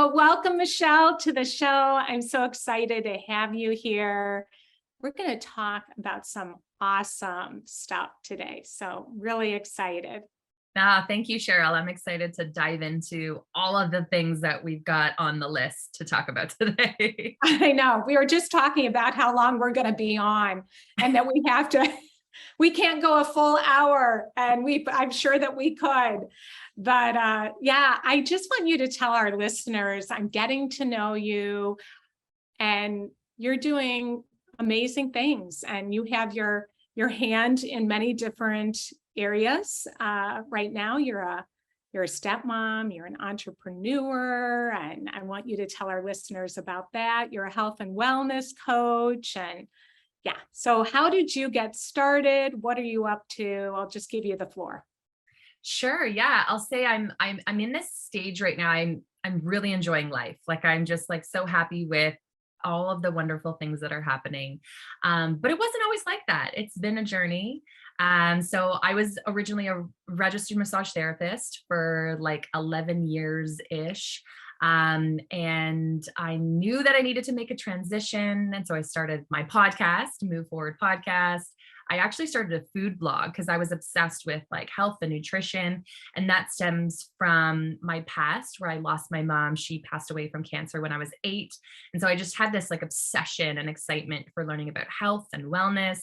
Well, welcome, Michelle, to the show. I'm so excited to have you here. We're going to talk about some awesome stuff today. So really excited. Thank you, Cheryl. I'm excited to dive into all of the things that we've got on the list to talk about today. I know. We were just talking about how long we're going to be on and that we can't go a full hour, and I'm sure that we could. But yeah, I just want you to tell our listeners, I'm getting to know you and you're doing amazing things, and you have your hand in many different areas. Right now, you're a stepmom, you're an entrepreneur, and I want you to tell our listeners about that. You're a health and wellness coach, and yeah. So how did you get started? What are you up to? I'll just give you the floor. Sure. Yeah. I'll say I'm in this stage right now. I'm really enjoying life. Like I'm just like so happy with all of the wonderful things that are happening. But it wasn't always like that. It's been a journey. So I was originally a registered massage therapist for like 11 years ish. And I knew that I needed to make a transition. And so I started my podcast, Muve Forward podcast. I actually started a food blog because I was obsessed with like health and nutrition. And that stems from my past where I lost my mom. She passed away from cancer when I was 8. And so I just had this like obsession and excitement for learning about health and wellness.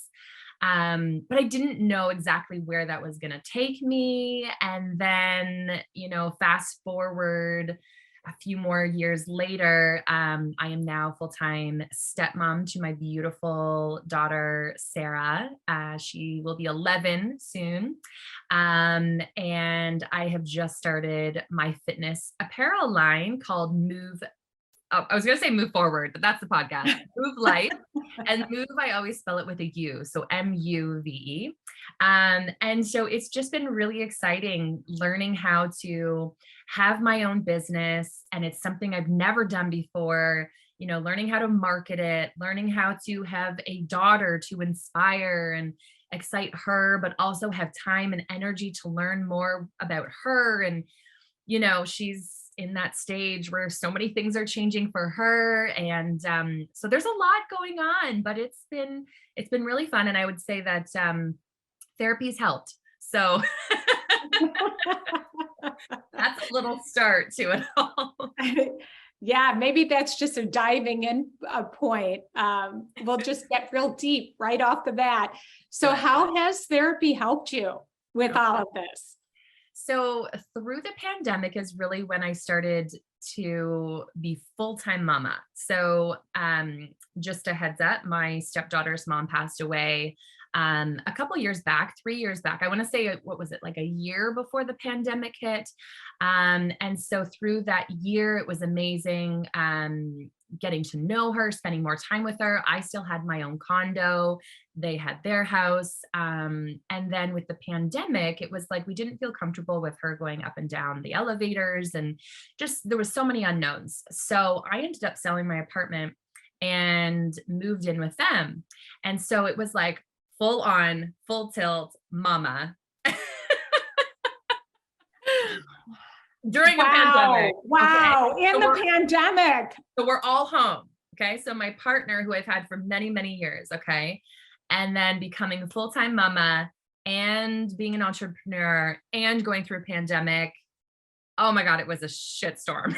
But I didn't know exactly where that was going to take me. And then, fast forward a few more years later, I am now full-time stepmom to my beautiful daughter, Sarah. She will be 11 soon. And I have just started my fitness apparel line called I was going to say Move Forward, but that's the podcast. Move Life. And Move, I always spell it with a U. So Muve. And so it's just been really exciting learning how to have my own business. And it's something I've never done before, learning how to market it, learning how to have a daughter to inspire and excite her, but also have time and energy to learn more about her. And, she's in that stage where so many things are changing for her. And so there's a lot going on, but it's been really fun. And I would say that therapy's helped. So that's a little start to it all. Yeah, maybe that's just a diving in point. We'll just get real deep right off the bat. So how has therapy helped you with all of this? So through the pandemic is really when I started to be full-time mama. So just a heads up, my stepdaughter's mom passed away a couple years back, 3 years back. I want to say, what was it, like a year before the pandemic hit? And so through that year, it was amazing getting to know her, spending more time with her. I still had my own condo. They had their house. And then with the pandemic, it was like we didn't feel comfortable with her going up and down the elevators, and just there was so many unknowns. So I ended up selling my apartment and moved in with them. And so it was like full on, full tilt mama during a pandemic. Wow. Okay? In the pandemic. So we're all home. Okay. So my partner, who I've had for many, many years. Okay. And then becoming a full-time mama and being an entrepreneur and going through a pandemic. Oh my God, it was a shitstorm.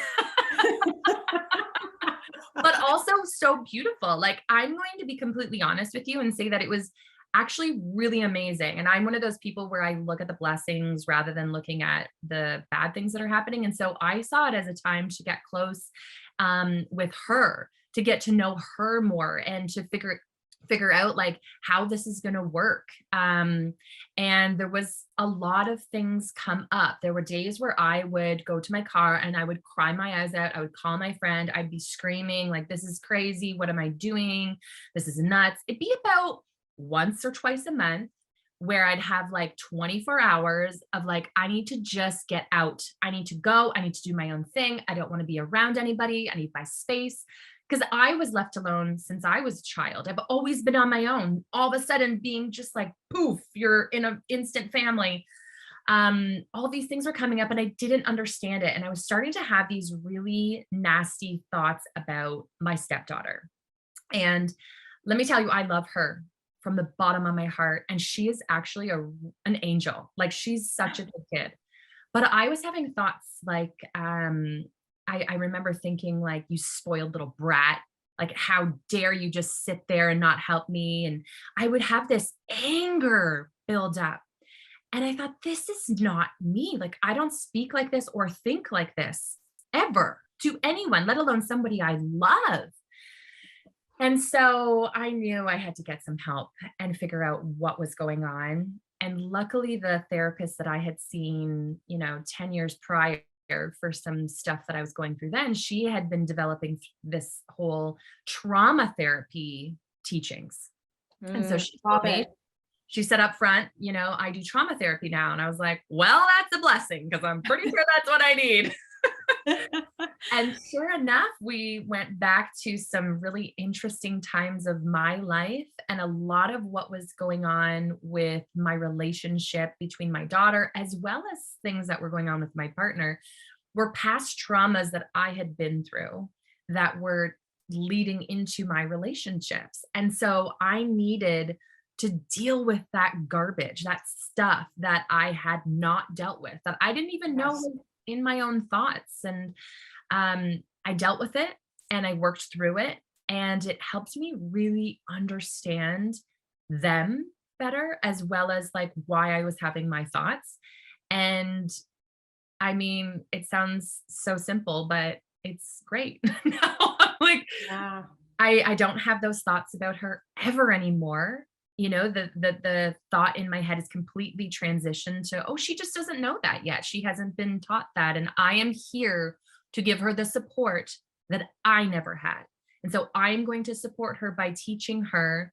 But also so beautiful. Like, I'm going to be completely honest with you and say that it was actually really amazing. And I'm one of those people where I look at the blessings rather than looking at the bad things that are happening. And so I saw it as a time to get close with her, to get to know her more and to figure out like how this is going to work. And there was a lot of things come up. There were days where I would go to my car and I would cry my eyes out. I would call my friend. I'd be screaming like, this is crazy. What am I doing? This is nuts. It'd be about once or twice a month where I'd have like 24 hours of like, I need to just get out. I need to go. I need to do my own thing. I don't want to be around anybody. I need my space. Because I was left alone since I was a child. I've always been on my own. All of a sudden being just like, poof, you're in an instant family. all these things were coming up and I didn't understand it. And I was starting to have these really nasty thoughts about my stepdaughter. And let me tell you, I love her from the bottom of my heart. And she is actually an angel. Like she's such a good kid. But I was having thoughts like, I remember thinking like, you spoiled little brat. Like, how dare you just sit there and not help me? And I would have this anger build up. And I thought, this is not me. Like, I don't speak like this or think like this ever to anyone, let alone somebody I love. And so I knew I had to get some help and figure out what was going on. And luckily, the therapist that I had seen, 10 years prior for some stuff that I was going through then, she had been developing this whole trauma therapy teachings. And so she told Love me, it. she said up front, I do trauma therapy now. And I was like, well, that's a blessing because I'm pretty sure that's what I need. And sure enough, we went back to some really interesting times of my life, and a lot of what was going on with my relationship between my daughter, as well as things that were going on with my partner, were past traumas that I had been through that were leading into my relationships. And so I needed to deal with that garbage, that stuff that I had not dealt with, that I didn't even know Yes. was in my own thoughts. And I dealt with it and I worked through it, and it helped me really understand them better, as well as like why I was having my thoughts. And I mean, it sounds so simple, but it's great. Now I'm like, Yeah. I don't have those thoughts about her ever anymore. The thought in my head is completely transitioned to, oh, she just doesn't know that yet. She hasn't been taught that. And I am here to give her the support that I never had. And so I'm going to support her by teaching her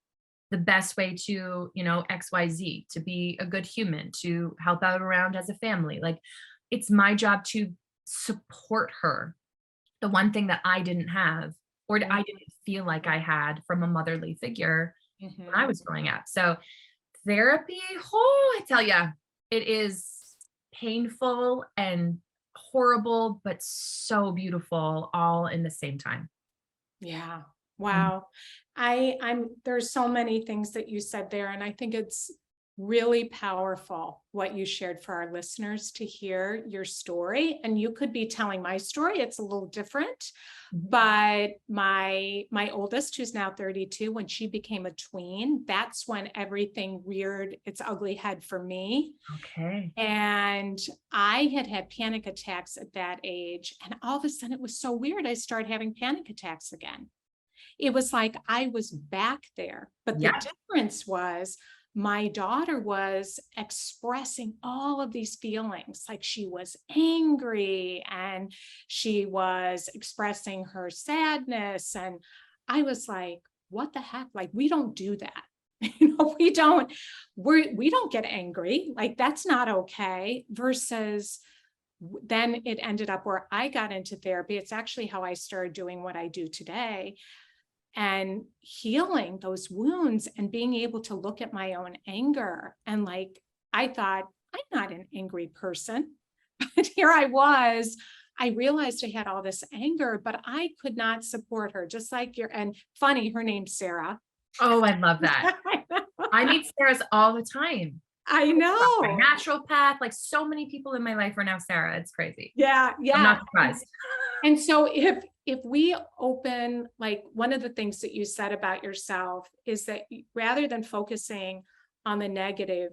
the best way to, XYZ, to be a good human, to help out around as a family. Like, it's my job to support her. The one thing that I didn't have, or I didn't feel like I had from a motherly figure when I was growing up. So therapy, oh, I tell you, it is painful and horrible, but so beautiful all in the same time. Yeah. Mm. Wow. There's so many things that you said there, and I think it's really powerful what you shared for our listeners to hear your story. And you could be telling my story. It's a little different, but my oldest, who's now 32, when she became a tween, that's when everything reared its ugly head for me. Okay. And I had panic attacks at that age. And all of a sudden it was so weird. I started having panic attacks again. It was like I was back there. But the Yeah. difference was my daughter was expressing all of these feelings, like she was angry and she was expressing her sadness. And I was like, what the heck? Like, we don't do that. We don't get angry. Like, that's not okay. Versus then it ended up where I got into therapy. It's actually how I started doing what I do today, and healing those wounds and being able to look at my own anger. And like, I thought, I'm not an angry person, but here I was. I realized I had all this anger, but I could not support her. Just like and funny, her name's Sarah. Oh, I love that. I meet Sarahs all the time. I My know. natural path, like so many people in my life are now Sarah. It's crazy. Yeah. I'm Yeah. not surprised. And so if we open, like, one of the things that you said about yourself is that rather than focusing on the negative,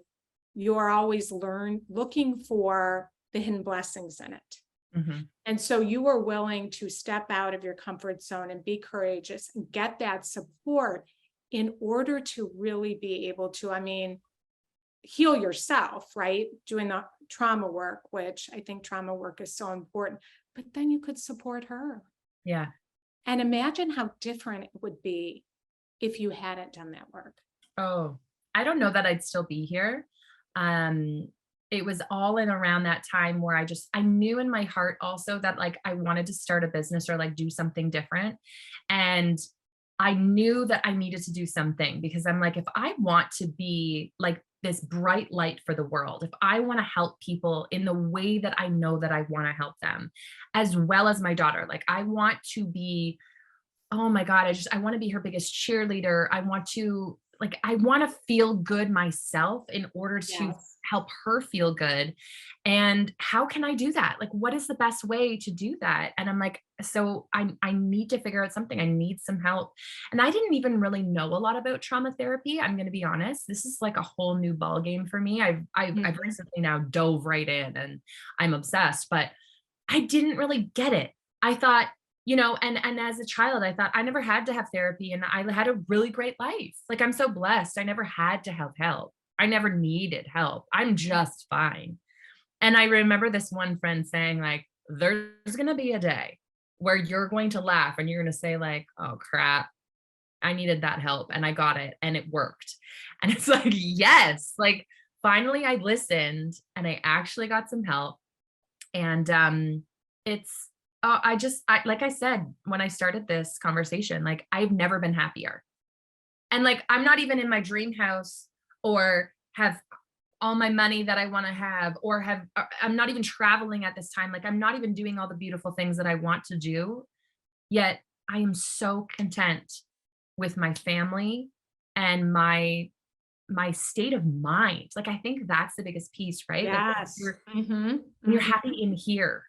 you are always looking for the hidden blessings in it. Mhm. And so you were willing to step out of your comfort zone and be courageous and get that support in order to really be able to, heal yourself, right? Doing the trauma work, which I think trauma work is so important, but then you could support her. Yeah. And imagine how different it would be if you hadn't done that work. Oh, I don't know that I'd still be here. It was all in around that time where I knew in my heart also that like I wanted to start a business or like do something different. And I knew that I needed to do something because I'm like, if I want to be like this bright light for the world, if I want to help people in the way that I know that I want to help them, as well as my daughter, like I want to be, oh my God, I want to be her biggest cheerleader. I want to feel good myself in order to Yes. help her feel good. And how can I do that? Like, what is the best way to do that? And I'm like, so I need to figure out something. I need some help. And I didn't even really know a lot about trauma therapy. I'm going to be honest. This is like a whole new ball game for me. I've Mhm. recently now dove right in and I'm obsessed, but I didn't really get it. I thought, and as a child, I thought I never had to have therapy and I had a really great life. Like I'm so blessed. I never had to have help. I never needed help. I'm just fine. And I remember this one friend saying like, there's going to be a day where you're going to laugh and you're going to say like, oh crap, I needed that help and I got it and it worked. And it's like, yes, like finally I listened and I actually got some help. And it's like I said when I started this conversation, like I've never been happier. And like I'm not even in my dream house or have all my money that I want to have or I'm not even traveling at this time. Like I'm not even doing all the beautiful things that I want to do. Yet I am so content with my family and my state of mind. Like I think that's the biggest piece, right? Like Yes. when you're happy in here,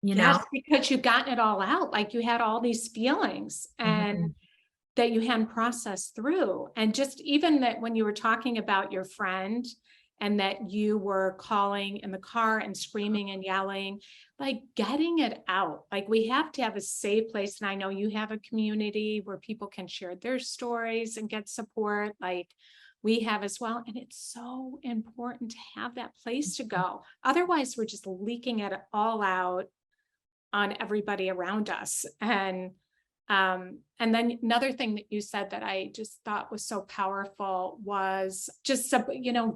you Yes, know? because you've gotten it all out. Like you had all these feelings and Mhm. that you hadn't processed through. And just even that when you were talking about your friend and that you were calling in the car and screaming and yelling, like getting it out. Like we have to have a safe place. And I know you have a community where people can share their stories and get support, like we have as well. And it's so important to have that place to go. Otherwise, we're just leaking it all out on everybody around us. And then another thing that you said that I just thought was so powerful was just,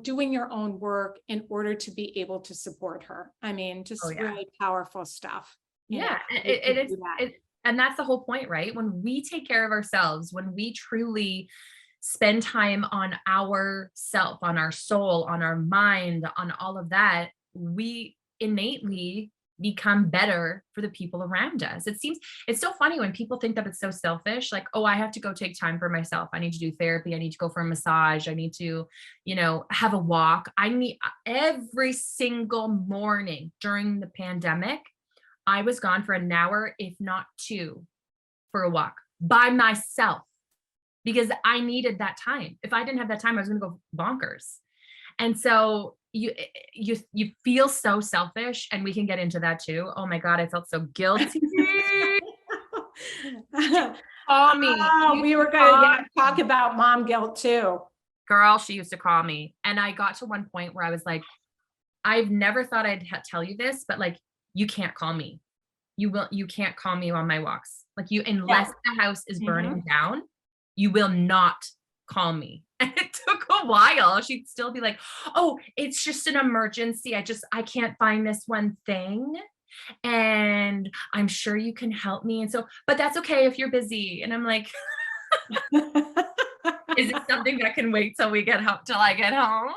doing your own work in order to be able to support her. I mean, Oh just yeah. really powerful stuff, Yeah, to do that. and that's the whole point, right? When we take care of ourselves, when we truly spend time on our self, on our soul, on our mind, on all of that, we innately become better for the people around us. It's so funny when people think that it's so selfish, like, oh, I have to go take time for myself. I need to do therapy. I need to go for a massage. I need to, have a walk. I need every single morning during the pandemic. I was gone for an hour, if not two, for a walk by myself because I needed that time. If I didn't have that time, I was going to go bonkers. And so you feel so selfish, and we can get into that too. Oh my God, I felt so guilty. Call me. She Oh, used we to were going call to talk me. about mom guilt too. Girl, she used to call me. And I got to one point where I was like, I've never thought I'd tell you this, but like, you can't call me. You can't call me on my walks. Like Yeah. unless the house is Mhm. burning down, you will not call me. And it took a while. She'd still be like, oh, it's just an emergency. I can't find this one thing. And I'm sure you can help me. And so, but that's okay if you're busy. And I'm like, is it something that can wait till we get home till I get home?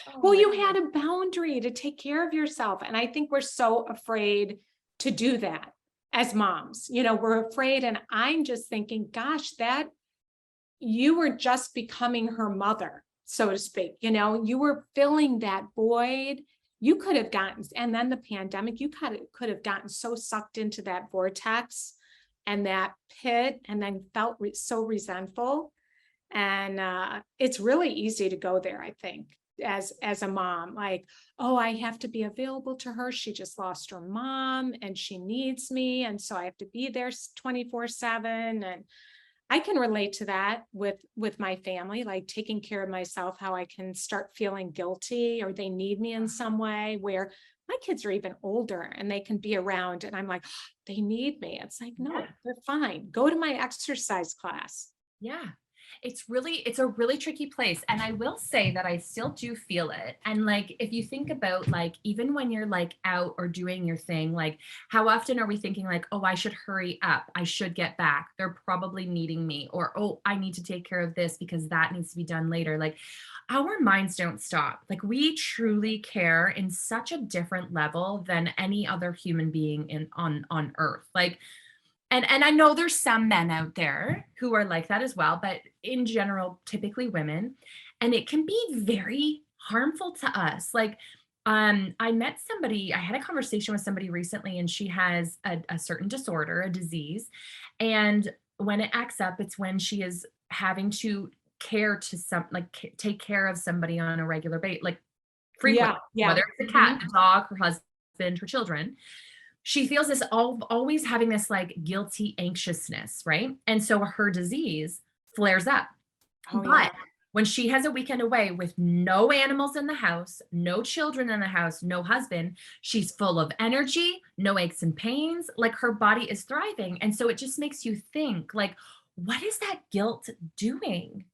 Oh Well, my you God. had a boundary to take care of yourself. And I think we're so afraid to do that as moms. We're afraid. And I'm just thinking, gosh, that you were just becoming her mother, so to speak. You were filling that void. You could have gotten, and then the pandemic, you could have gotten so sucked into that vortex and that pit and then felt so resentful. And it's really easy to go there, I think, as a mom, like, oh, I have to be available to her. She just lost her mom and she needs me. And so I have to be there 24/7. And I can relate to that with my family, like taking care of myself, how I can start feeling guilty or they need me in some way where my kids are even older and they can be around and I'm like, they need me. It's like, no, Yeah. they're fine. Go to my exercise class. Yeah. It's a really tricky place. And I will say that I still do feel it. And like, if you think about like, even when you're like out or doing your thing, like how often are we thinking like, oh, I should hurry up. I should get back. They're probably needing me. Or, oh, I need to take care of this because that needs to be done later. Like our minds don't stop. Like we truly care in such a different level than any other human being on earth. Like, and I know there's some men out there who are like that as well, but in general, typically women, and it can be very harmful to us. Like, I met somebody, I had a conversation with somebody recently, and she has a certain disorder, a disease. And when it acts up, it's when she is having to care to take care of somebody on a regular basis, like frequent, Yeah, yeah. whether it's a cat, Mhm. a dog, her husband, her children. She feels this always having this like guilty anxiousness, right? And so her disease flares up. Oh, But yeah. when she has a weekend away with no animals in the house, no children in the house, no husband, she's full of energy, no aches and pains, like her body is thriving. And so it just makes you think like, what is that guilt doing?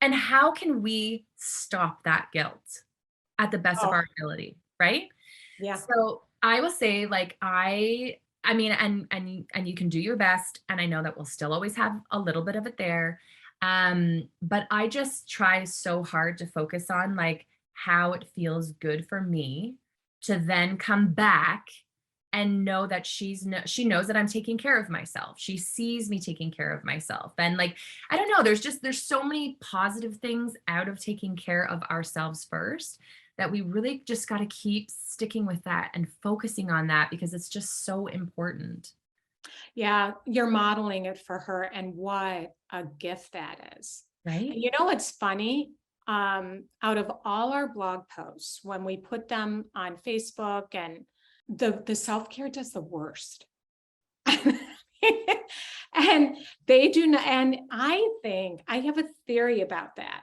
And how can we stop that guilt at the best of Oh, our ability, right? yeah. So I will say, like, I mean, and you can do your best, and I know that we'll still always have a little bit of it there. But I just try so hard to focus on like how it feels good for me to then come back and know that she knows that I'm taking care of myself. She sees me taking care of myself. And like, I don't know, there's so many positive things out of taking care of ourselves first that we really just got to keep sticking with that and focusing on that because it's just so important, Yeah, you're modeling it for her, and what a gift that is. right? And you know what's funny? Out of all our blog posts, when we put them on Facebook, and the self-care does the worst. And they do not, and I think I have a theory about that.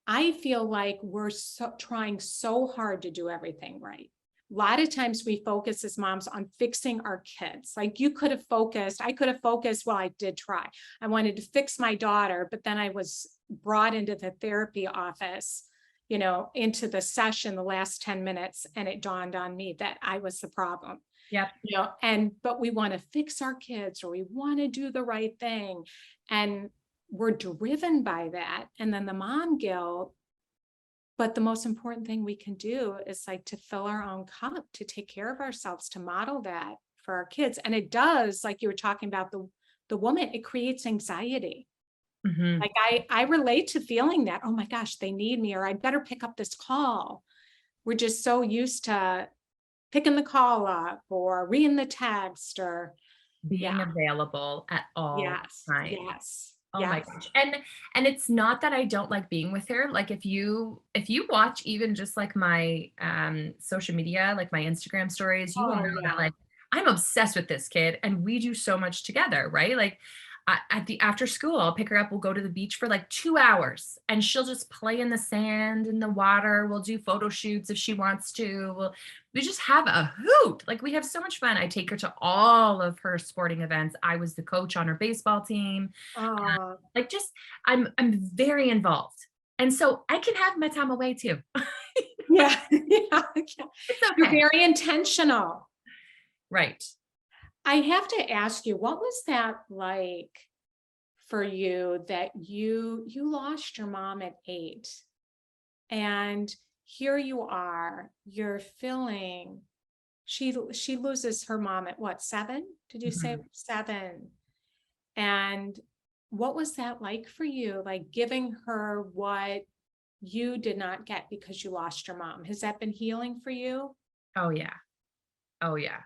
I feel like we're trying so hard to do everything right. A lot of times we focus as moms on fixing our kids. Like you could have focused, I could have focused, well, I did try. I wanted to fix my daughter, but then I was brought into the therapy office, into the session the last 10 minutes, and it dawned on me that I was the problem. Yep. But we want to fix our kids, or we want to do the right thing. And we're driven by that. And then the mom guilt. But the most important thing we can do is like to fill our own cup, to take care of ourselves, to model that for our kids. And it does, like you were talking about the woman, it creates anxiety. Hmm. Like I relate to feeling that, oh my gosh, they need me, or I better pick up this call. We're just so used to picking the call up or reading the text, or Being yeah, available at all yes, times. yes, Oh my yes. gosh. And it's not that I don't like being with her. Like if you watch even just like my social media, like my Instagram stories, you will Oh know that yeah. like I'm obsessed with this kid and we do so much together, right? Like at the after school, I'll pick her up, we'll go to the beach for like 2 hours and she'll just play in the sand, in the water. We'll do photo shoots if she wants to. We just have a hoot. Like we have so much fun. I take her to all of her sporting events. I was the coach on her baseball team. Oh Like just I'm very involved. And so I can have my time away too. yeah. Yeah. It's You're okay. very intentional. Right. I have to ask you, what was that like for you, that you lost your mom at 8, and here you are, you're feeling, she loses her mom at what, 7? Did you say Mhm. 7? And what was that like for you, like giving her what you did not get because you lost your mom? Has that been healing for you? Oh yeah. Oh yeah.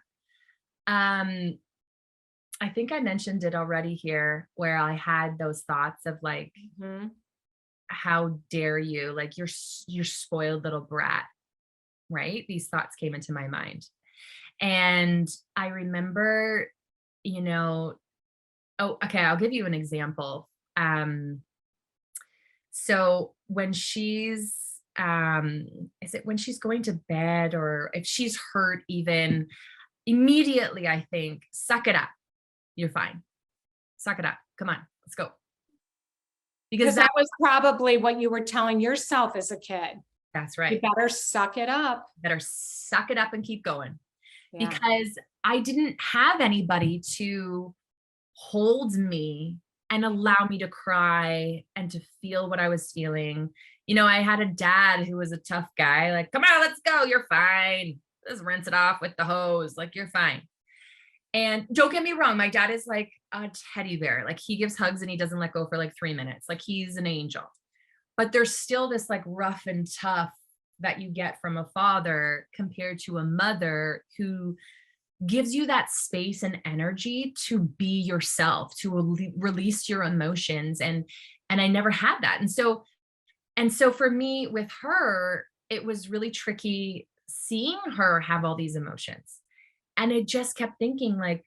Um, I think I mentioned it already here where I had those thoughts of like, Mhm. how dare you? Like you're spoiled little brat, right? These thoughts came into my mind. And I remember, you know, oh, okay, I'll give you an example. So when she's is it when she's going to bed or if she's hurt even immediately I think, suck it up. You're fine. Suck it up. Come on, let's go. because that was probably what you were telling yourself as a kid. that's You right. better suck it up. Better suck it up and keep going, Yeah. because I didn't have anybody to hold me and allow me to cry and to feel what I was feeling. You know, I had a dad who was a tough guy, like, come on, let's go. You're fine. Just rinse it off with the hose. Like, you're fine. And don't get me wrong, my dad is like a teddy bear. Like, he gives hugs and he doesn't let go for like 3 minutes. Like, he's an angel. But there's still this like rough and tough that you get from a father compared to a mother who gives you that space and energy to be yourself, to release your emotions. And I never had that. And so for me with her, it was really tricky seeing her have all these emotions. And I just kept thinking, like,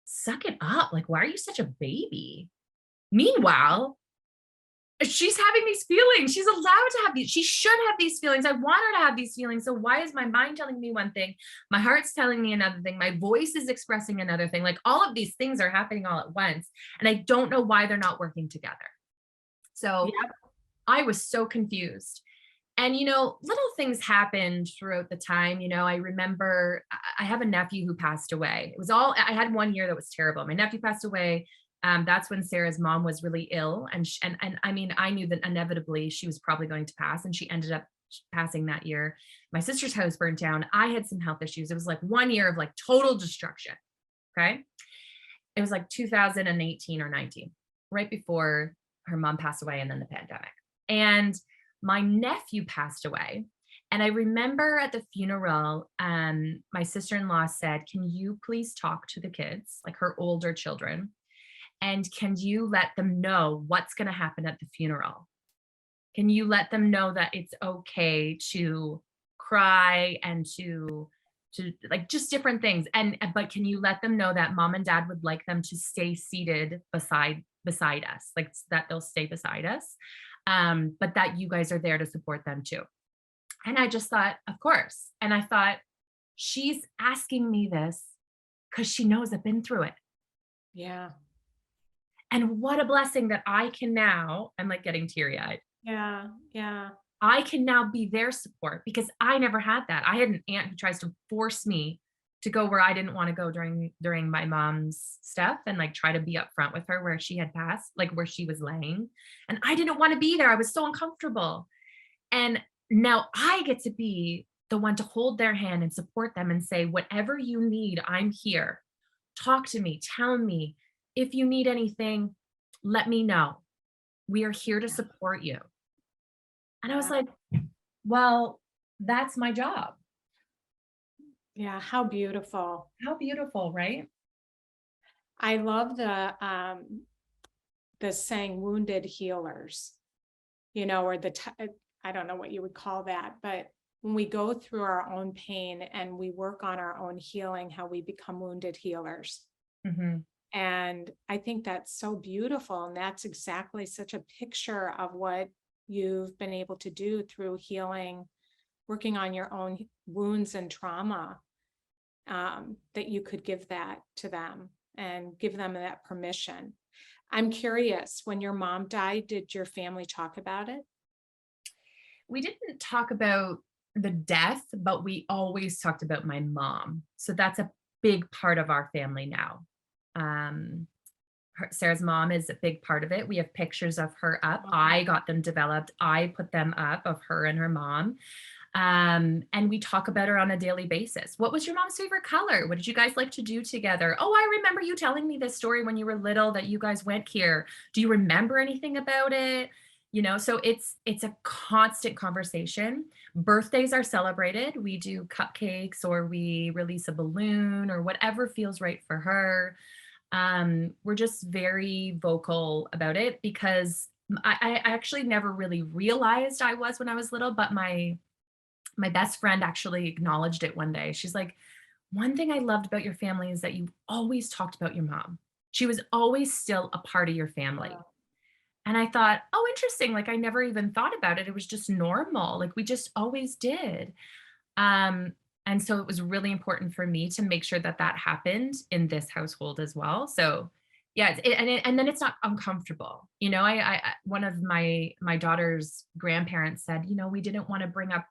suck it up. Like, why are you such a baby? Meanwhile, she's having these feelings. She's allowed to have these. She should have these feelings. I want her to have these feelings. So why is my mind telling me one thing? My heart's telling me another thing. My voice is expressing another thing. Like, all of these things are happening all at once. And I don't know why they're not working together. So Yep. I was so confused. And, you know, little things happened throughout the time. You know, I remember I have a nephew who passed away. It was all, I had 1 year that was terrible. My nephew passed away. That's when Sarah's mom was really ill. And I mean, I knew that inevitably she was probably going to pass, and she ended up passing that year. My sister's house burned down. I had some health issues. It was like 1 year of like total destruction. Okay. It was like 2018 or 19, right before her mom passed away and then the pandemic. And my nephew passed away. And I remember at the funeral, my sister-in-law said, can you please talk to the kids, like her older children? And can you let them know what's going to happen at the funeral? Can you let them know that it's okay to cry and to like just different things? But can you let them know that mom and dad would like them to stay seated beside us, like that they'll stay beside us, but that you guys are there to support them too. And I just thought, of course. And I thought, she's asking me this because she knows I've been through it. Yeah. And what a blessing that I can now, I'm like getting teary eyed. Yeah. Yeah. I can now be their support because I never had that. I had an aunt who tries to force me to go where I didn't want to go during my mom's stuff, and like try to be up front with her where she had passed, like where she was laying. And I didn't want to be there. I was so uncomfortable. And now I get to be the one to hold their hand and support them and say, whatever you need, I'm here. Talk to me, tell me. If you need anything, let me know. We are here to support you. And I was like, well, that's my job. Yeah. How beautiful. How beautiful, right? I love the saying wounded healers, you know, or I don't know what you would call that, but when we go through our own pain and we work on our own healing, how we become wounded healers. Mm-hmm. And I think that's so beautiful. And that's exactly such a picture of what you've been able to do through healing, working on your own wounds and trauma, that you could give that to them and give them that permission. I'm curious, when your mom died, did your family talk about it? We didn't talk about the death, but we always talked about my mom. So that's a big part of our family now. Sarah's mom is a big part of it. We have pictures of her up. I got them developed. I put them up of her and her mom. And we talk about her on a daily basis. What was your mom's favorite color? What did you guys like to do together? Oh, I remember you telling me this story when you were little that you guys went here. Do you remember anything about it? You know, so it's a constant conversation. Birthdays are celebrated. We do cupcakes or we release a balloon or whatever feels right for her. We're just very vocal about it because I actually never really realized I was when I was little, but my best friend actually acknowledged it one day. She's like, one thing I loved about your family is that you always talked about your mom. She was always still a part of your family. Wow. And I thought, oh, interesting. Like I never even thought about it. It was just normal. Like we just always did. And so it was really important for me to make sure that that happened in this household as well. So Yeah. And then it's not uncomfortable. One of my daughter's grandparents said, we didn't want to bring up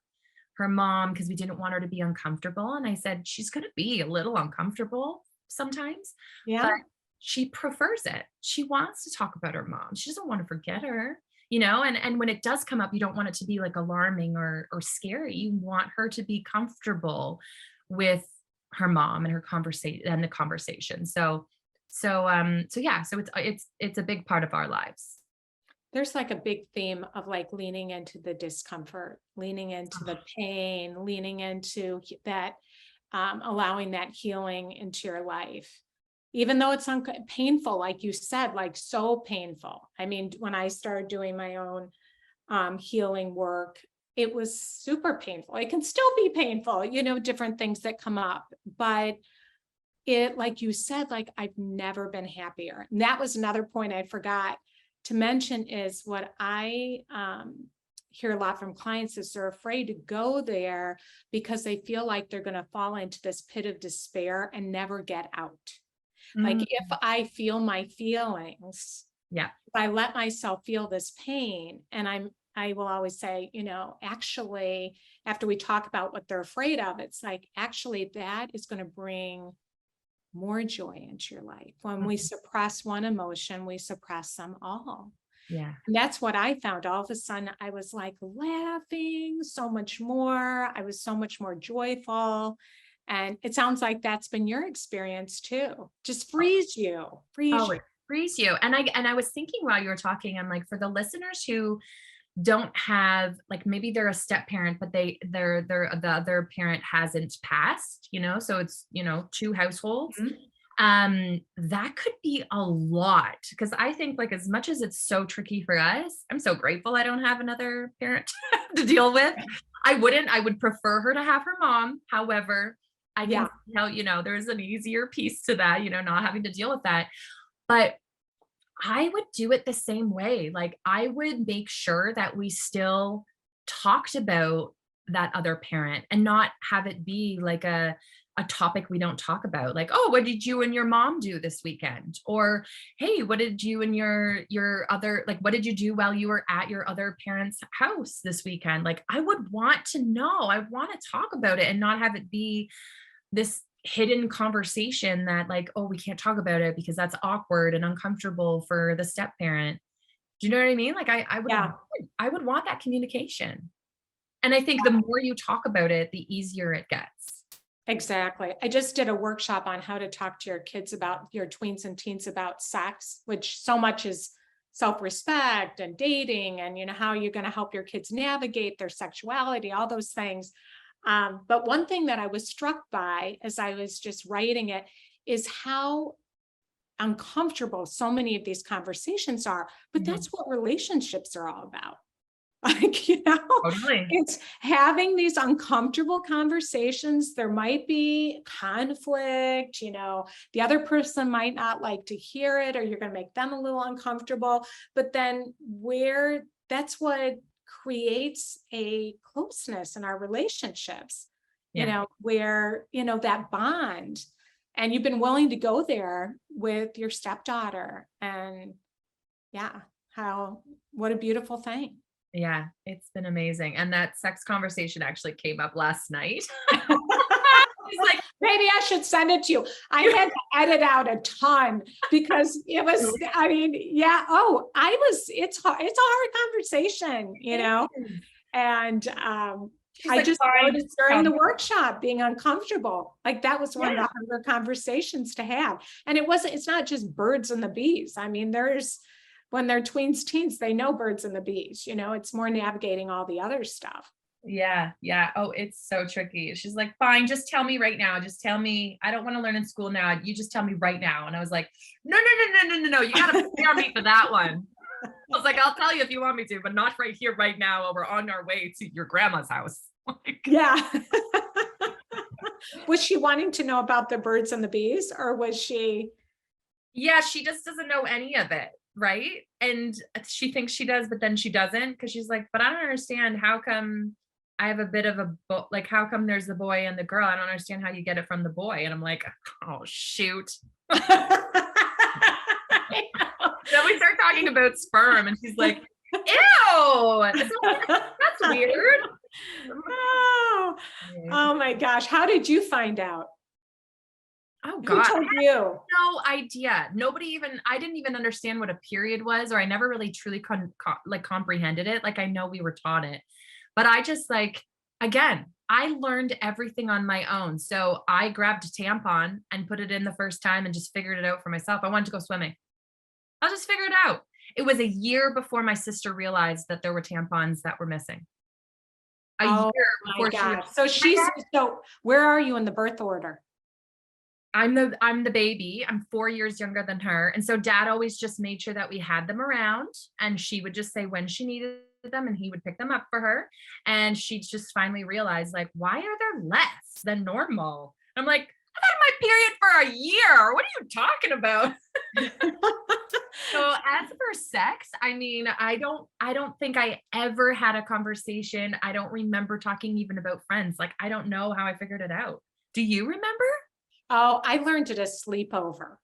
her mom because we didn't want her to be uncomfortable. And I said, she's going to be a little uncomfortable sometimes, but Yeah. she prefers it. She wants to talk about her mom. She doesn't want to forget her, and when it does come up, you don't want it to be like alarming or scary. You want her to be comfortable with her mom and her conversation and the conversation. It's a big part of our lives. There's like a big theme of like leaning into the discomfort, leaning into the pain, leaning into that, allowing that healing into your life. Even though it's painful, like you said, like so painful. I mean, when I started doing my own healing work, it was super painful. It can still be painful, different things that come up. But it, like you said, like I've never been happier. And that was another point I forgot to mention is what I hear a lot from clients is they're afraid to go there because they feel like they're going to fall into this pit of despair and never get out. Like if I feel my feelings, Yeah. if I let myself feel this pain, and I will always say, actually, after we talk about what they're afraid of, it's like, actually, that is going to bring more joy into your life. When we suppress one emotion, we suppress them all. Yeah. And that's what I found. All of a sudden, I was like laughing so much more. I was so much more joyful. And it sounds like that's been your experience too. Just frees you. It frees you. And I was thinking while you were talking, I'm like, for the listeners who don't have, like, maybe they're a step parent, but the other parent hasn't passed, so it's, two households. That could be a lot, because I think, like, as much as it's so tricky for us, I'm so grateful I don't have another parent to deal with. I would prefer her to have her mom. However, I can tell, there's an easier piece to that, not having to deal with that. But I would do it the same way. Like, I would make sure that we still talked about that other parent and not have it be like a topic we don't talk about. Like, oh, what did you and your mom do this weekend? Or, hey, what did you and your other, like, what did you do while you were at your other parent's house this weekend? Like, I would want to know. I want to talk about it and not have it be this hidden conversation that, like, oh, we can't talk about it because that's awkward and uncomfortable for the step parent. Do you know what I mean? Like, I would want that communication. And I think the more you talk about it, the easier it gets. Exactly. I just did a workshop on how to talk to your kids about, your tweens and teens, about sex, which so much is self-respect and dating, and how you're going to help your kids navigate their sexuality, all those things. But one thing that I was struck by as I was just writing it is how uncomfortable so many of these conversations are. But that's what relationships are all about. Like, Totally. it's having these uncomfortable conversations. There might be conflict, the other person might not like to hear it, or you're going to make them a little uncomfortable. But then that's what creates a closeness in our relationships, where, that bond, and you've been willing to go there with your stepdaughter, and what a beautiful thing. Yeah, it's been amazing. And that sex conversation actually came up last night. It's like, maybe I should send it to you. I had to edit out a ton because it was, it's hard. It's a hard conversation, and I just noticed during the workshop being uncomfortable. Like, that was one of the harder conversations to have. And it's not just birds and the bees. I mean, when they're tweens, teens, they know birds and the bees, it's more navigating all the other stuff. Yeah. Yeah. Oh, it's so tricky. She's like, fine, just tell me right now. Just tell me. I don't want to learn in school now. You just tell me right now. And I was like, no. You got to prepare me for that one. I was like, I'll tell you if you want me to, but not right here, right now, while we're on our way to your grandma's house. Yeah. Was she wanting to know about the birds and the bees, or was she? Yeah, she just doesn't know any of it. Right. And she thinks she does, but then she doesn't, because she's like, but I don't understand. How come I have a bit of like, how come there's the boy and the girl? I don't understand how you get it from the boy. And I'm like, oh, shoot. Then we start talking about sperm and she's like, ew, that's weird. Oh my gosh. How did you find out? Oh Who God. told you? No idea. I didn't even understand what a period was, or I never really truly comprehended it. Like I know we were taught it, but I just like, again, I learned everything on my own. So I grabbed a tampon and put it in the first time and just figured it out for myself. I wanted to go swimming. I'll just figure it out. It was a year before my sister realized that there were tampons that were missing. A Oh year my before she God. So where are you in the birth order? I'm the baby. I'm 4 years younger than her. And so dad always just made sure that we had them around, and she would just say when she needed them and he would pick them up for her. And she just finally realized, like, why are there less than normal? I'm like, I've had my period for a year. What are you talking about? So as for sex, I mean, I don't think I ever had a conversation. I don't remember talking even about friends. Like, I don't know how I figured it out. Do you remember? Oh, I learned at a sleepover.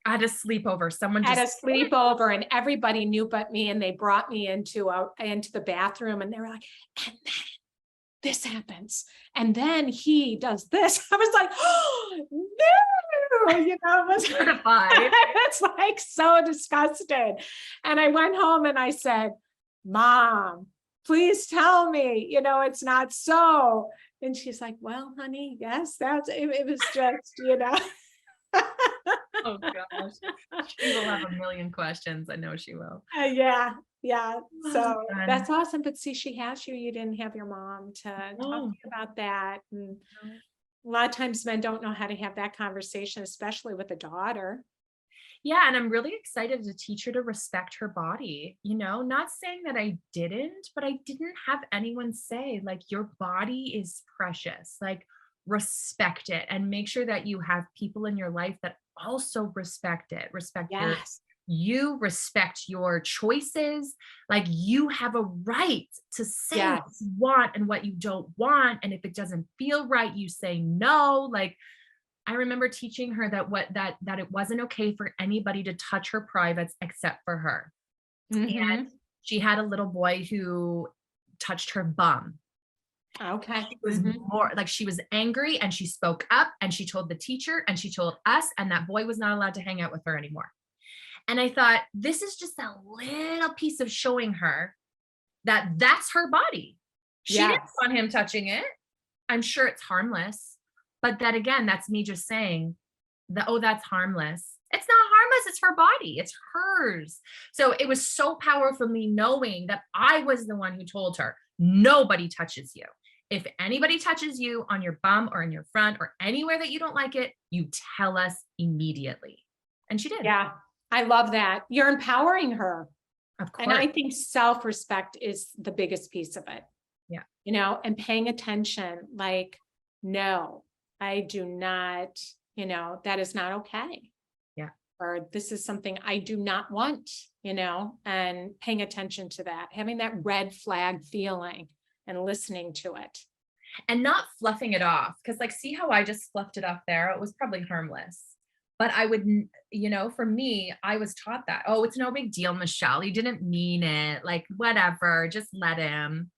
I had a sleepover. Someone Had a just sleepover and everybody knew but me, and they brought me into the bathroom and they were like, and then this happens. And then he does this. I was like, oh, no, it was certified. it's like so disgusted. And I went home and I said, Mom, please tell me, it's not so. And she's like, well, honey, yes, it was just. Oh gosh. She will have a million questions. I know she will. Yeah. So Fun. that's awesome. But see, she has you. You didn't have your mom to talk to you about that. And a lot of times men don't know how to have that conversation, especially with a daughter. Yeah. And I'm really excited to teach her to respect her body. Not saying that I didn't, but I didn't have anyone say, like, your body is precious. Like, respect it, and make sure that you have people in your life that also respect it. Yes. You respect your choices. Like, you have a right to say what you want and what you don't want. And if it doesn't feel right, you say no. Like, I remember teaching her that it wasn't okay for anybody to touch her privates except for her. Mm-hmm. And she had a little boy who touched her bum. Okay. She was more like, she was angry and she spoke up and she told the teacher and she told us, and that boy was not allowed to hang out with her anymore. And I thought, this is just a little piece of showing her that that's her body. She didn't want him touching it. I'm sure it's harmless. But that, again, that's me just saying that, oh, that's harmless. It's not harmless. It's her body. It's hers. So it was so powerful, me knowing that I was the one who told her, nobody touches you. If anybody touches you on your bum or in your front or anywhere that you don't like it, you tell us immediately. And she did. Yeah. I love that. You're empowering her. Of course. And I think self-respect is the biggest piece of it. Yeah. And paying attention, like, no, I do not, that is not okay. Yeah. Or this is something I do not want, and paying attention to that, having that red flag feeling and listening to it. And not fluffing it off. Because, like, see how I just fluffed it off there? It was probably harmless. But I would, for me, I was taught that, oh, it's no big deal, Michelle. You didn't mean it. Like, whatever, just let him.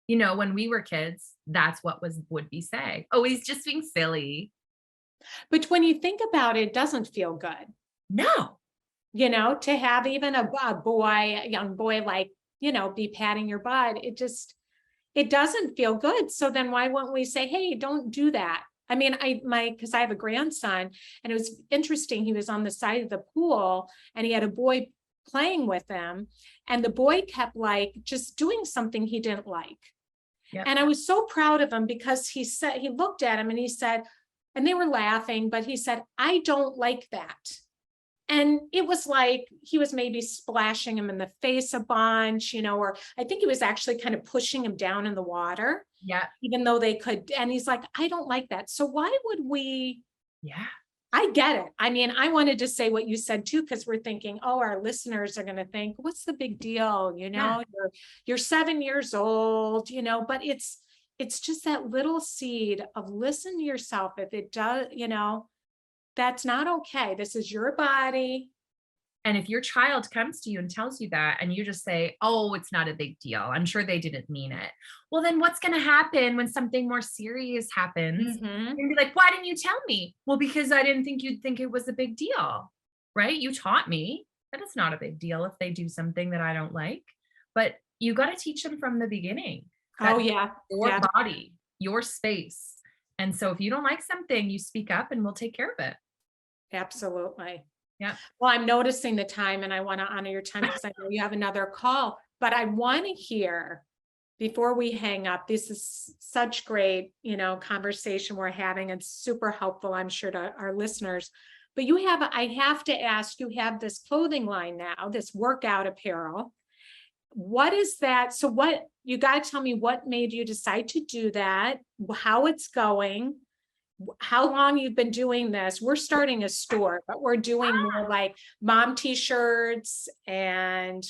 When we were kids, that's what would be saying. Oh, he's just being silly. But when you think about it, it doesn't feel good. No. To have even a young boy, like, be patting your butt, it doesn't feel good. So then why wouldn't we say, hey, don't do that? I mean, because I have a grandson, and it was interesting. He was on the side of the pool and he had a boy playing with him, and the boy kept like just doing something he didn't like. Yep. And I was so proud of him because he looked at him and he said, and they were laughing, but he said, I don't like that. And it was like he was maybe splashing him in the face a bunch, or I think he was actually kind of pushing him down in the water. Yeah. Even though they could. And he's like, I don't like that. So why would we? Yeah. I get it. I mean, I wanted to say what you said too, because we're thinking, oh, our listeners are going to think, what's the big deal? You're 7 years old, but it's just that little seed of listen to yourself. If it does, that's not okay. This is your body. And if your child comes to you and tells you that, and you just say, oh, it's not a big deal, I'm sure they didn't mean it. Well, then what's going to happen when something more serious happens? Mhm. You're gonna be like, why didn't you tell me? Well, because I didn't think you'd think it was a big deal, right? You taught me that it's not a big deal if they do something that I don't like. But you got to teach them from the beginning Oh, that yeah. your Yeah, body, your space. And so if you don't like something, you speak up and we'll take care of it. absolutely. Yeah. Well, I'm noticing the time and I want to honor your time because I know you have another call, but I want to hear before we hang up, this is such great, conversation we're having and super helpful, I'm sure, to our listeners. But I have to ask, you have this clothing line now, this workout apparel. What is that? So you got to tell me what made you decide to do that, how it's going, how long you've been doing this. We're starting a store, but we're doing more like mom t-shirts and,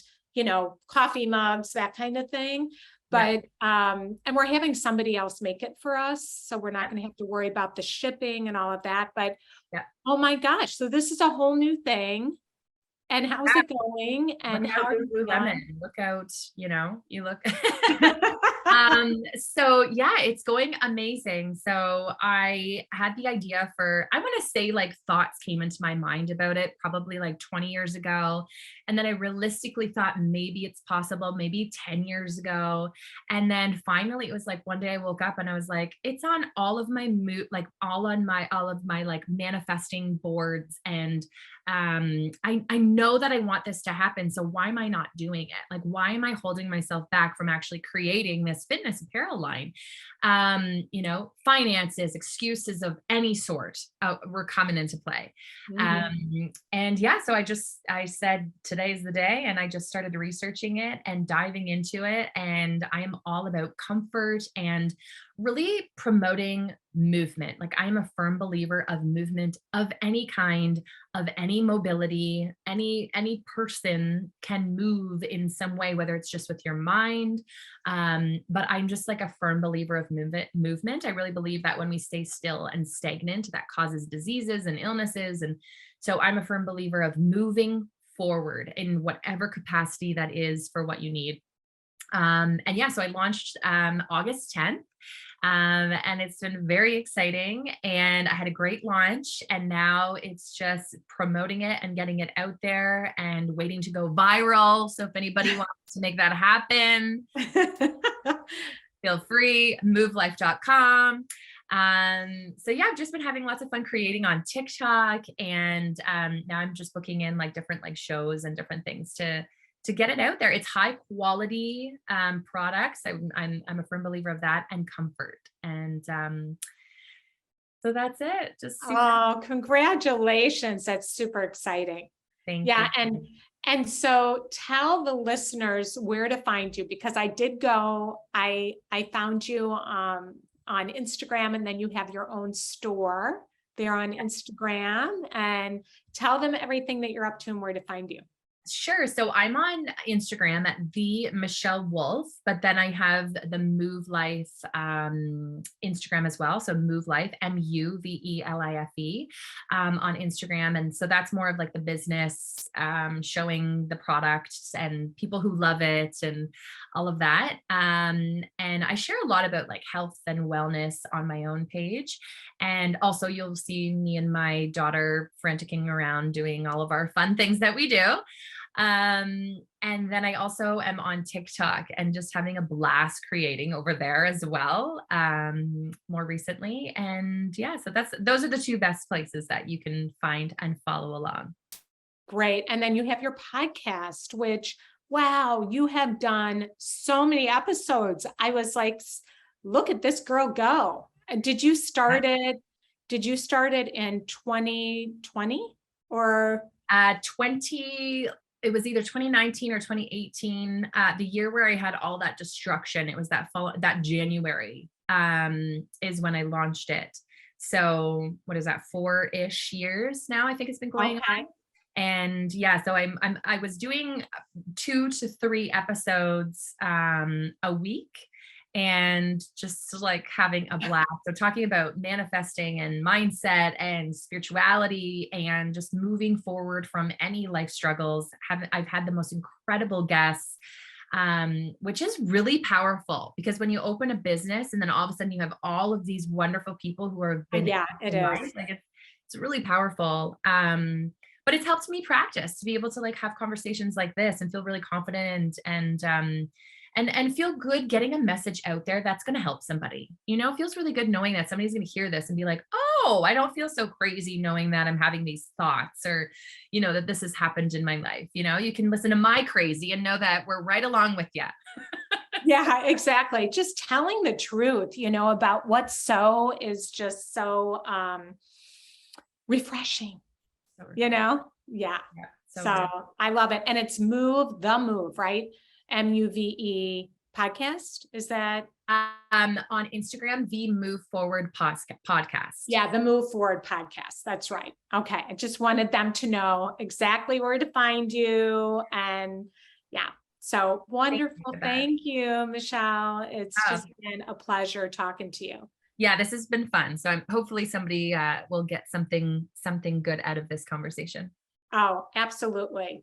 coffee mugs, that kind of thing. Yeah. But, and we're having somebody else make it for us. So we're not going to have to worry about the shipping and all of that. But, Yeah. oh my gosh. So this is a whole new thing. And how's it going? And Look how out, are you Lululemon. done? Look out, you look. So yeah, it's going amazing. So I had the idea I want to say like thoughts came into my mind about it probably like 20 years ago. And then I realistically thought maybe it's possible, maybe 10 years ago. And then finally it was like one day I woke up and I was like, it's on all of my like all of my like manifesting boards. And I know that I want this to happen. So why am I not doing it? Like, why am I holding myself back from actually creating this fitness apparel line? Finances, excuses of any sort were coming into play. And yeah, so I said, today's the day. And I just started researching it and diving into it. And I am all about comfort and really promoting movement. Like I am a firm believer of movement of any kind, of any mobility. Any person can move in some way, whether it's just with your mind. But I'm just like a firm believer of movement. I really believe that when we stay still and stagnant, that causes diseases and illnesses. And so I'm a firm believer of moving forward in whatever capacity that is for what you need. And yeah, so I launched August 10th. And it's been very exciting. And I had a great launch. And now it's just promoting it and getting it out there and waiting to go viral. So if anybody wants to make that happen, feel free, movelife.com. So yeah, I've just been having lots of fun creating on TikTok. And now I'm just booking in like different like shows and different things to get it out there. It's high quality products. I'm a firm believer of that, and comfort. And so that's it. Just super. Oh, congratulations. That's super exciting. Thank Yeah. you. And so tell the listeners where to find you, because I did go, I found you on Instagram, and then you have your own store there on Instagram, and tell them everything that you're up to and where to find you. Sure. So I'm on Instagram at the Michelle Wolfe, but then I have the Muve Life Instagram as well. So Muve Life, MUVELIFE on Instagram. And so that's more of like the business, showing the products and people who love it and all of that. And I share a lot about like health and wellness on my own page. And also you'll see me and my daughter franticking around doing all of our fun things that we do. And then I also am on TikTok and just having a blast creating over there as well, more recently. And yeah, so those are the two best places that you can find and follow along. Great. And then you have your podcast, which, wow, you have done so many episodes. I was like, look at this girl go. And did you start it in 2020 or 20? It was either 2019 or 2018, the year where I had all that destruction. It was that January is when I launched it. So what is that, 4-ish years now? I think it's been going on. And yeah, so I was doing 2 to 3 episodes a week. and just like having a blast. So talking about manifesting and mindset and spirituality and just moving forward from any life struggles. I've had the most incredible guests, which is really powerful because when you open a business and then all of a sudden you have all of these wonderful people who have been Yeah, it in life, is. like it's really powerful. But it's helped me practice to be able to like have conversations like this and feel really confident and feel good getting a message out there that's going to help somebody. It feels really good knowing that somebody's going to hear this and be like, oh, I don't feel so crazy knowing that I'm having these thoughts or, that this has happened in my life. You can listen to my crazy and know that we're right along with you. Yeah, exactly. Just telling the truth, about what's so is just so refreshing, So, Yeah. yeah, so So good. I love it. And it's Move, right? MUVE podcast. Is that? On Instagram, the Move Forward podcast. Yeah, the Move Forward podcast. That's right. Okay. I just wanted them to know exactly where to find you. And yeah, so wonderful. Thank you, Michelle. It's Oh, just been a pleasure talking to you. yeah, this has been fun. So hopefully somebody will get something good out of this conversation. Oh, absolutely.